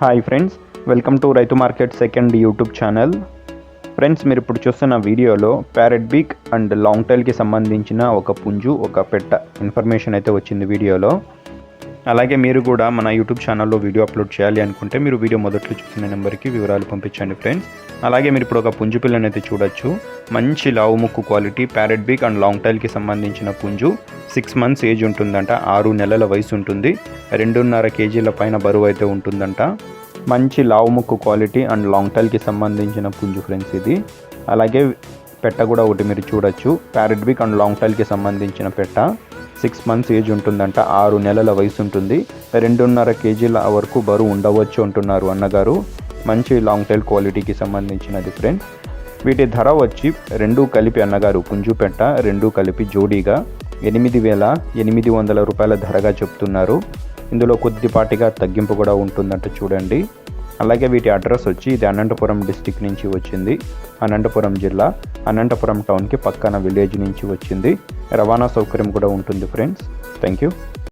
Hi friends, welcome to రైతు market second YouTube channel. Friends, మీరు ఇప్పుడు చూస్తున్న వీడియోలో ప్యారెట్ బీక్ అండ్ లాంగ్ టైల్కి సంబంధించిన ఒక పుంజు ఒక పెట్ట ఇన్ఫర్మేషన్ అయితే వచ్చింది వీడియోలో. అలాగే మీరు కూడా మన యూట్యూబ్ ఛానల్లో వీడియో అప్లోడ్ చేయాలి అనుకుంటే మీరు వీడియో మొదట్లో చూసిన నెంబర్కి వివరాలు పంపించండి ఫ్రెండ్స్. అలాగే మీరు ఇప్పుడు ఒక పుంజు పిల్లని అయితే చూడొచ్చు. మంచి లావు ముక్కు క్వాలిటీ ప్యారెట్ బీక్ అండ్ లాంగ్ టైల్కి సంబంధించిన పుంజు. 6 months ఏజ్ ఉంటుందంట, 6 నెలల వయసు ఉంటుంది, 2.5 kg పైన బరువు అయితే ఉంటుందంట. మంచి లావు ముక్కు క్వాలిటీ అండ్ లాంగ్ టైల్కి సంబంధించిన పుంజు ఫ్రెండ్స్ ఇది. అలాగే పెట్ట కూడా ఒకటి మీరు చూడొచ్చు, ప్యారెట్ బీక్ అండ్ లాంగ్ టైల్కి సంబంధించిన పెట్ట. 6 months ఏజ్ ఉంటుందంట, 6 నెలల వయసు ఉంటుంది, 2.5 kg వరకు బరువు ఉండవచ్చు అంటున్నారు అన్నగారు. మంచి లాంగ్ టైల్ క్వాలిటీకి సంబంధించినది ఫ్రెండ్స్. వీటి ధర వచ్చి 2 కలిపి అన్నగారు పుంజు పెట్ట 2 కలిపి జోడీగా 8,800 రూపాయల ధరగా చెప్తున్నారు. ఇందులో కొద్దిపాటిగా తగ్గింపు కూడా ఉంటుందంట చూడండి. అలాగే వీటి అడ్రస్ వచ్చి ఇది అనంతపురం డిస్టిక్ నుంచి వచ్చింది, అనంతపురం జిల్లా, అనంతపురం టౌన్కి పక్కన విలేజ్ నుంచి వచ్చింది. రవాణా సౌకర్యం కూడా ఉంటుంది ఫ్రెండ్స్. Thank you.